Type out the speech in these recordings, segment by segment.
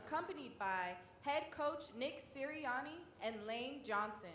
accompanied by head coach Nick Sirianni and Lane Johnson.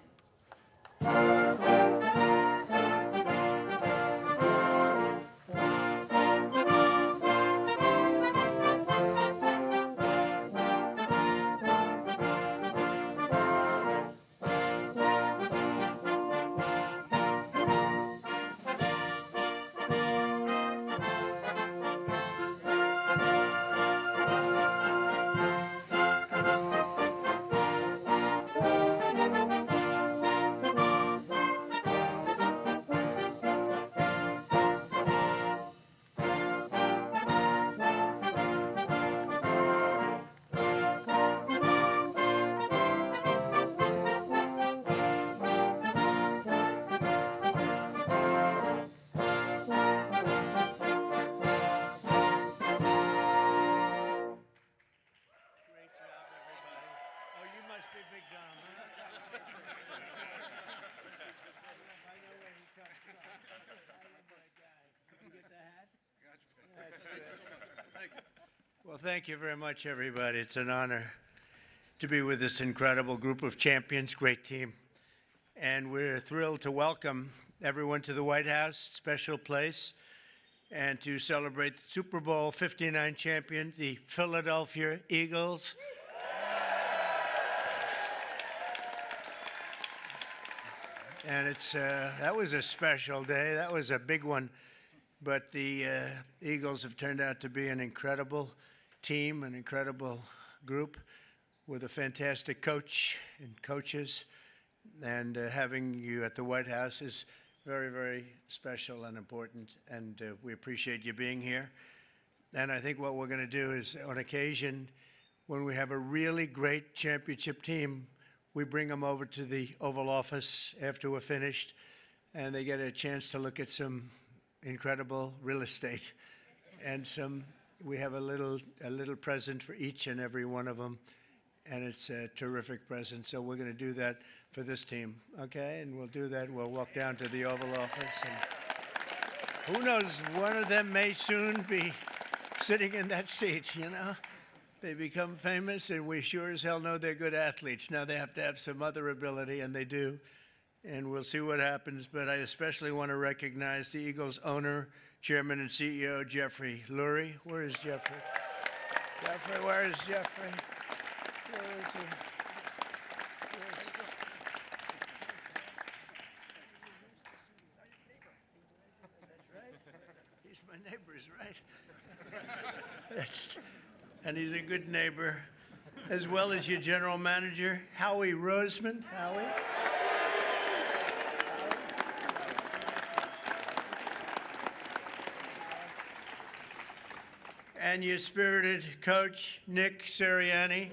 Well, thank you very much, everybody. It's an honor to be with this incredible group of champions, great team. And we're thrilled to welcome everyone to the White House, special place, and to celebrate the Super Bowl 59 champion, the Philadelphia Eagles. And that was a special day. That was a big one. But the Eagles have turned out to be an incredible team, an incredible group with a fantastic coach and coaches. And having you at the White House is very, very special and important. And we appreciate you being here. And I think what we're going to do is, on occasion, when we have a really great championship team, we bring them over to the Oval Office after we're finished, and they get a chance to look at some incredible real estate. And we have a little present for each and every one of them, and it's a terrific present. So we're going to do that for this team, okay? And we'll do that. We'll walk down to the Oval Office, and who knows, one of them may soon be sitting in that seat, you know? They become famous, and we sure as hell know they're good athletes. Now they have to have some other ability, and they do. And we'll see what happens. But I especially want to recognize the Eagles owner, chairman, and CEO, Jeffrey Lurie. Where is Jeffrey? Jeffrey, where is Jeffrey? Where is he? That's right. He's my neighbor, right? And he's a good neighbor, as well as your general manager, Howie Roseman. Howie? And your spirited coach, Nick Sirianni. Nick,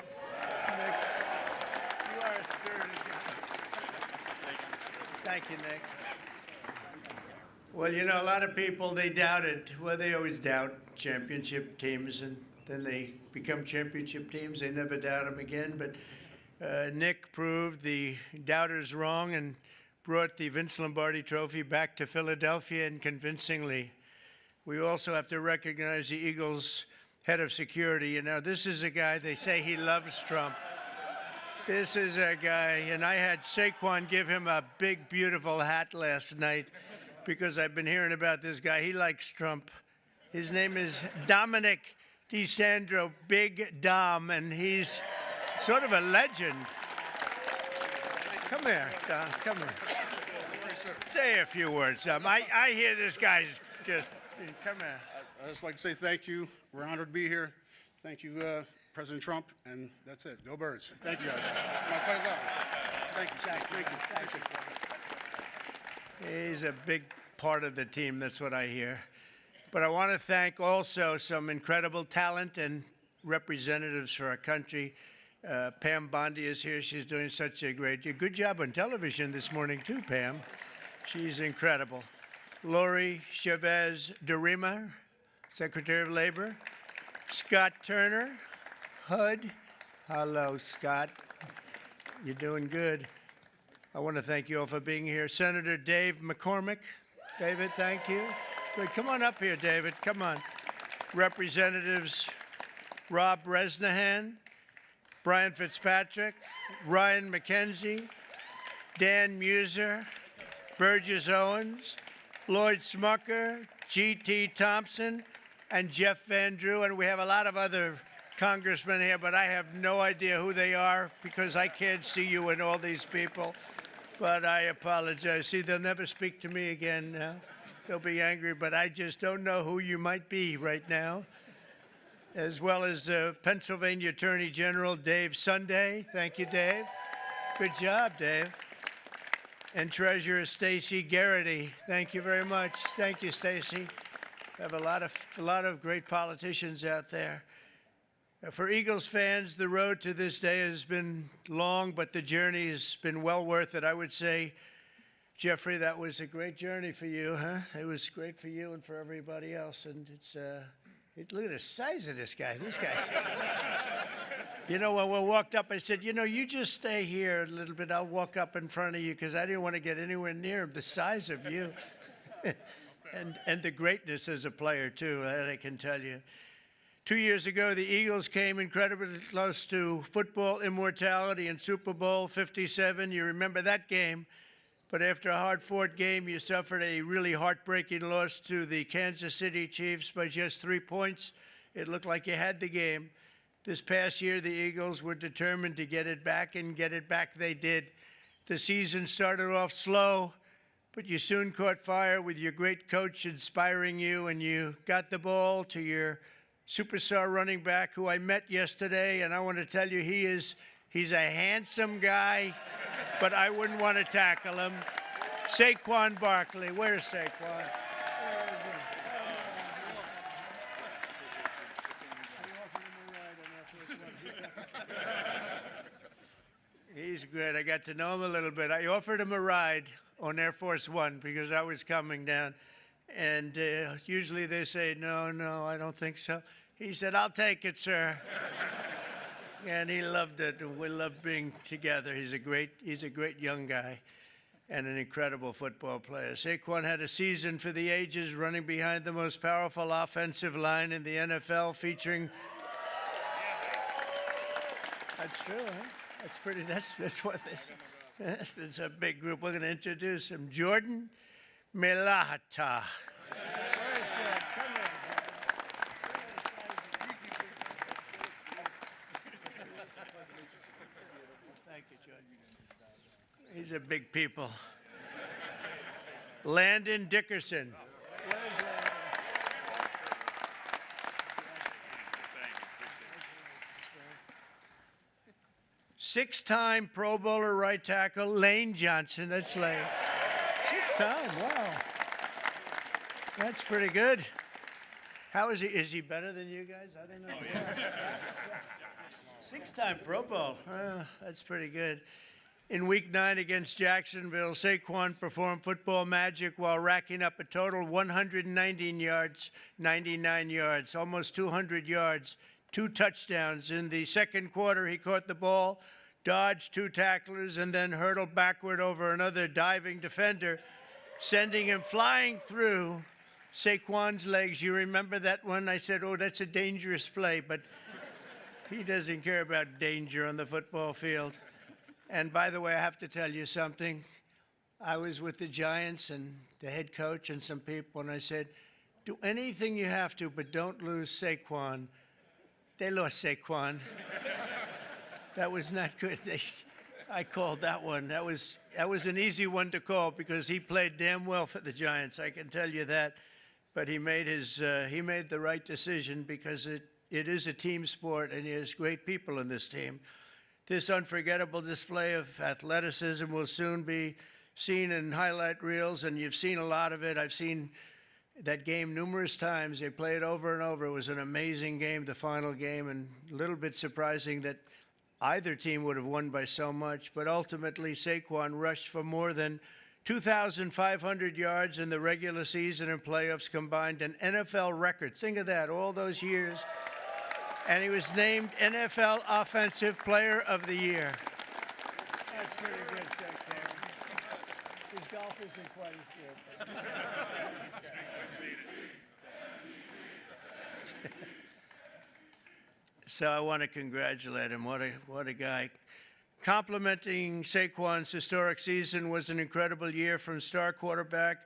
you are a spirited coach. Thank you, Nick. Well, you know, a lot of people, they doubted. Well, they always doubt championship teams, and then they become championship teams. They never doubt them again. But Nick proved the doubters wrong and brought the Vince Lombardi Trophy back to Philadelphia, and convincingly. We also have to recognize the Eagles' head of security. You know, this is a guy, they say he loves Trump. This is a guy, and I had Saquon give him a big, beautiful hat last night because I've been hearing about this guy. He likes Trump. His name is Dominic DeSandro, Big Dom, and he's sort of a legend. Come here, Dom, come here. Say a few words, Dom. I hear this guy's just, come here. I'd just like to say thank you. We're honored to be here. Thank you, President Trump, and that's it. Go Birds. Thank you, guys. My pleasure. Thank you. Thank you. He's a big part of the team, that's what I hear. But I want to thank also some incredible talent and representatives for our country. Pam Bondi is here. She's doing such a good job on television this morning too, Pam. She's incredible. Lori Chavez Durima, Secretary of Labor. Scott Turner, HUD. Hello, Scott. You're doing good. I want to thank you all for being here. Senator Dave McCormick. David, thank you. Good. Come on up here, David. Come on. Representatives Rob Bresnahan, Brian Fitzpatrick, Ryan McKenzie, Dan Muser, Burgess Owens, Lloyd Smucker, G.T. Thompson, and Jeff Van Drew. And we have a lot of other congressmen here, but I have no idea who they are because I can't see you and all these people. But I apologize. See, they'll never speak to me again now. They'll be angry, but I just don't know who you might be right now. As well as Pennsylvania Attorney General Dave Sunday. Thank you, Dave. Good job, Dave. And Treasurer Stacey Garrity. Thank you very much. Thank you, Stacey. We have a lot of great politicians out there. For Eagles fans, the road to this day has been long, but the journey has been well worth it. I would say, Jeffrey, that was a great journey for you, huh? It was great for you and for everybody else. And look at the size of this guy. These guys. You know, when we walked up, I said, you know, you just stay here a little bit. I'll walk up in front of you because I didn't want to get anywhere near him. The size of you. and the greatness as a player, too, that I can tell you. 2 years ago, the Eagles came incredibly close to football immortality in Super Bowl 57. You remember that game. But after a hard-fought game, you suffered a really heartbreaking loss to the Kansas City Chiefs by just 3 points. It looked like you had the game. This past year, the Eagles were determined to get it back, and get it back they did. The season started off slow, but you soon caught fire with your great coach inspiring you, and you got the ball to your superstar running back, who I met yesterday, and I want to tell you, he's a handsome guy, but I wouldn't want to tackle him. Saquon Barkley. Where's Saquon? He's great. I got to know him a little bit. I offered him a ride on Air Force One because I was coming down. And usually they say, no, I don't think so. He said, I'll take it, sir. And he loved it. And we loved being together. He's a great young guy and an incredible football player. Saquon had a season for the ages, running behind the most powerful offensive line in the NFL, featuring. That's true, huh? That's pretty. That's what this. It's a big group. We're going to introduce him. Jordan Mailata. Thank you, Jordan. These are big people. Landon Dickerson. Six-time Pro Bowler right tackle, Lane Johnson. That's Lane. 6-time, wow. That's pretty good. How is he? Is he better than you guys? I don't know. Oh, yeah. 6-time Pro Bowl. That's pretty good. In Week 9 against Jacksonville, Saquon performed football magic while racking up a total 119 yards, 99 yards, almost 200 yards, 2 touchdowns. In the second quarter, he caught the ball, dodged 2 tacklers, and then hurtled backward over another diving defender, sending him flying through Saquon's legs. You remember that one? I said, oh, that's a dangerous play, but he doesn't care about danger on the football field. And by the way, I have to tell you something. I was with the Giants and the head coach and some people, and I said, do anything you have to, but don't lose Saquon. They lost Saquon. That was not good. I called that one. That was an easy one to call because he played damn well for the Giants. I can tell you that. But he made the right decision because it is a team sport, and he has great people in this team. This unforgettable display of athleticism will soon be seen in highlight reels, and you've seen a lot of it. I've seen that game numerous times. They play it over and over. It was an amazing game, the final game, and a little bit surprising that either team would have won by so much. But ultimately, Saquon rushed for more than 2,500 yards in the regular season and playoffs combined, an NFL record. Think of that, all those years. And he was named NFL Offensive Player of the Year. That's pretty good, Saquon. His golf isn't quite as good. So I want to congratulate him. What a guy. Complimenting Saquon's historic season was an incredible year from star quarterback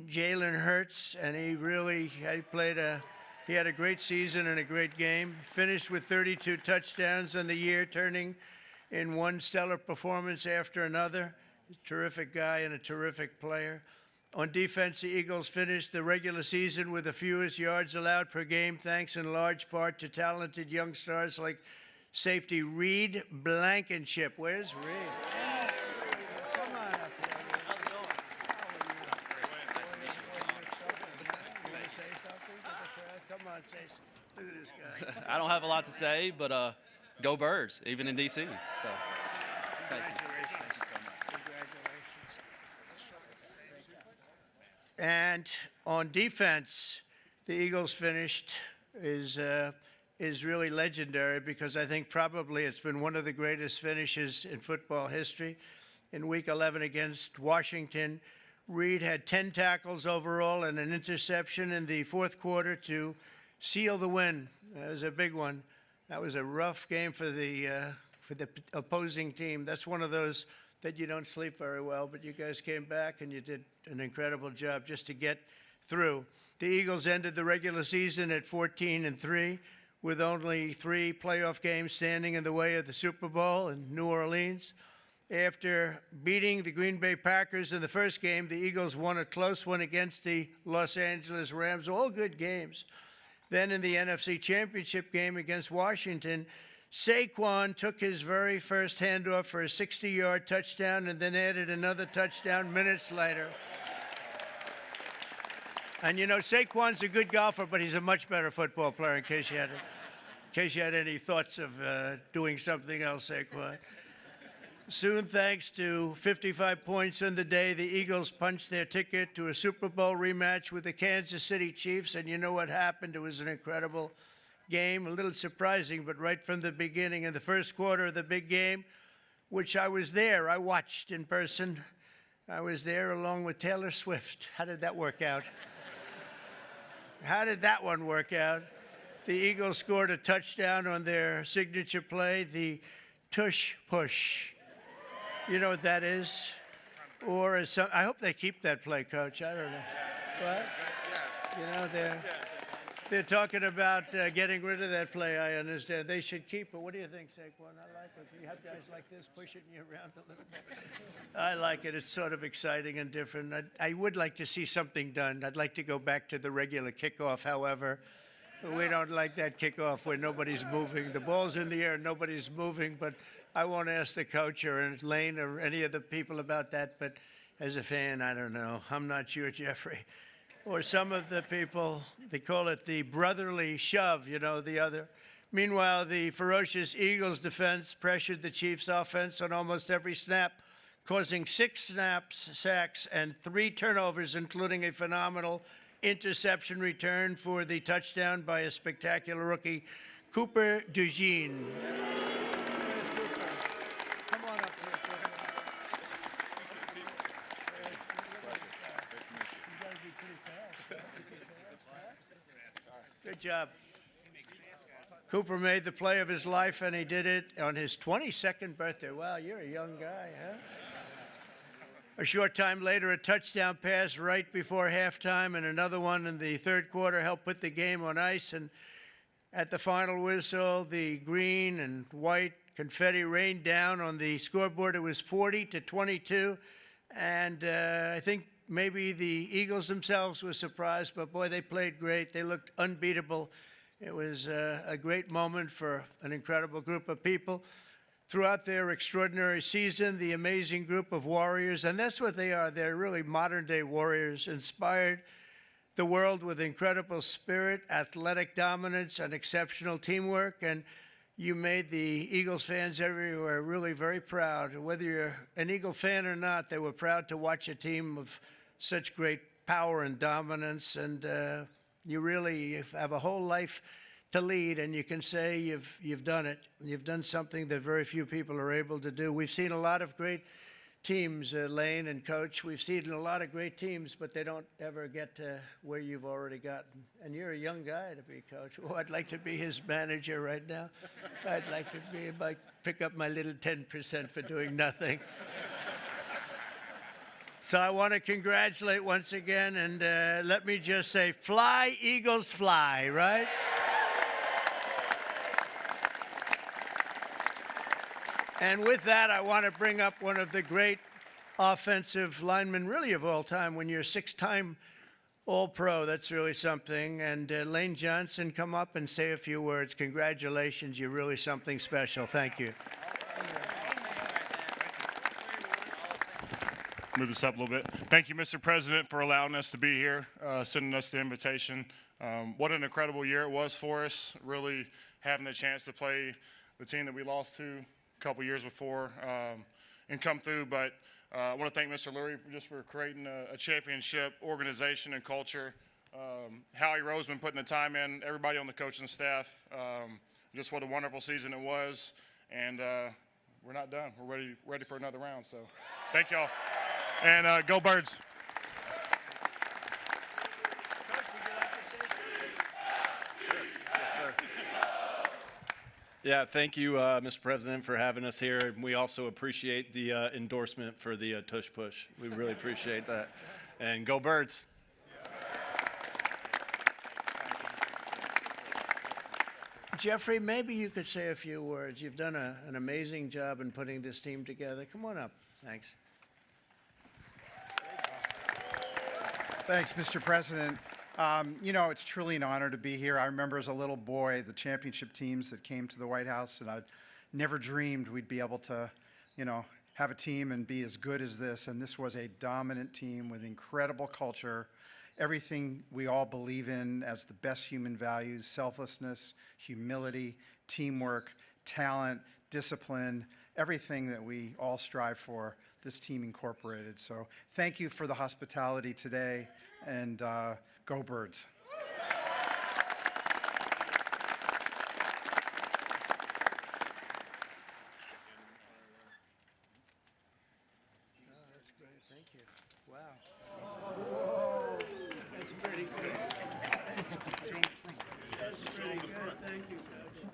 Jalen Hurts, and he had a great season and a great game. Finished with 32 touchdowns on the year, turning in one stellar performance after another. Terrific guy and a terrific player. On defense, the Eagles finished the regular season with the fewest yards allowed per game, thanks in large part to talented young stars like safety Reed Blankenship. Where's Reed? Come on up here. How's it going? Nice to meet you. You want to say something to the crowd? Come on, say something. Look at this guy. I don't have a lot to say, but go Birds, even in D.C. So, thank you. And on defense, the Eagles finished is really legendary because I think probably it's been one of the greatest finishes in football history. In Week 11 against Washington, Reed had 10 tackles overall and an interception in the fourth quarter to seal the win. That was a big one. That was a rough game for the opposing team. That's one of those that you don't sleep very well, but you guys came back and you did an incredible job just to get through. The Eagles ended the regular season at 14-3 with only 3 playoff games standing in the way of the Super Bowl in New Orleans. After beating the Green Bay Packers in the first game, the Eagles won a close one against the Los Angeles Rams, all good games. Then in the NFC Championship game against Washington, Saquon took his very first handoff for a 60-yard touchdown and then added another touchdown minutes later. And you know, Saquon's a good golfer, but he's a much better football player, in case you had any thoughts of doing something else, Saquon. Soon, thanks to 55 points in the day, the Eagles punched their ticket to a Super Bowl rematch with the Kansas City Chiefs, and you know what happened? It was an incredible game, a little surprising, but right from the beginning, in the first quarter of the big game, which I was there, I watched in person. I was there along with Taylor Swift. How did that work out? How did that one work out? The Eagles scored a touchdown on their signature play, the tush push. You know what that is? Or I hope they keep that play, Coach. I don't know. What? You know, they're talking about getting rid of that play, I understand. They should keep it. What do you think, Saquon? I like it. You have guys like this pushing you around a little bit. I like it. It's sort of exciting and different. I would like to see something done. I'd like to go back to the regular kickoff, however. We don't like that kickoff where nobody's moving. The ball's in the air, nobody's moving, but I won't ask the coach or Lane or any of the people about that, but as a fan, I don't know. I'm not sure, Jeffrey. Or some of the people, they call it the brotherly shove, you know, the other. Meanwhile, the ferocious Eagles defense pressured the Chiefs' offense on almost every snap, causing 6 sacks, and 3 turnovers, including a phenomenal interception return for the touchdown by a spectacular rookie, Cooper DeJean. Come on up here. Good job. Cooper made the play of his life, and he did it on his 22nd birthday. Wow, you're a young guy, huh? A short time later, a touchdown pass right before halftime and another one in the third quarter helped put the game on ice. And at the final whistle, the green and white confetti rained down on the scoreboard. It was 40-22. And I think maybe the Eagles themselves were surprised, but boy, they played great. They looked unbeatable. It was a great moment for an incredible group of people. Throughout their extraordinary season, the amazing group of warriors, and that's what they are, they're really modern-day warriors, inspired the world with incredible spirit, athletic dominance, and exceptional teamwork. And you made the Eagles fans everywhere really very proud. Whether you're an Eagle fan or not, they were proud to watch a team of such great power and dominance. And you really have a whole life to lead, and you can say you've done it. You've done something that very few people are able to do. We've seen a lot of great teams, Lane and Coach. We've seen a lot of great teams, but they don't ever get to where you've already gotten. And you're a young guy to be coach. Oh, I'd like to be his manager right now. I'd like to pick up my little 10% for doing nothing. So I want to congratulate once again, and let me just say, fly, Eagles, fly, right? And with that, I want to bring up one of the great offensive linemen, really of all time. When you're a 6-time All-Pro, that's really something. And Lane Johnson, come up and say a few words. Congratulations, you're really something special. Thank you. Move this up a little bit. Thank you, Mr. President, for allowing us to be here, sending us the invitation. What an incredible year it was for us, really having the chance to play the team that we lost to a couple years before and come through. But I want to thank Mr. Lurie just for creating a championship organization and culture. Howie Roseman putting the time in, everybody on the coaching staff. Just what a wonderful season it was. And we're not done. We're ready for another round. So thank y'all. And go Birds. Yeah, thank you, Mr. President, for having us here. We also appreciate the endorsement for the Tush Push. We really appreciate that. And go Birds. Jeffrey, maybe you could say a few words. You've done an amazing job in putting this team together. Come on up. Thanks. Thanks, Mr. President. You know, it's truly an honor to be here. I remember as a little boy the championship teams that came to the White House, and I'd never dreamed we'd be able to, you know, have a team and be as good as this. And this was a dominant team with incredible culture, everything we all believe in as the best human values: selflessness, humility, teamwork, talent, discipline, everything that we all strive for. This team incorporated. So thank you for the hospitality today, and go Birds. Oh, that's great. Thank you. Wow. Whoa. That's pretty good. That's pretty good. Thank you, Coach.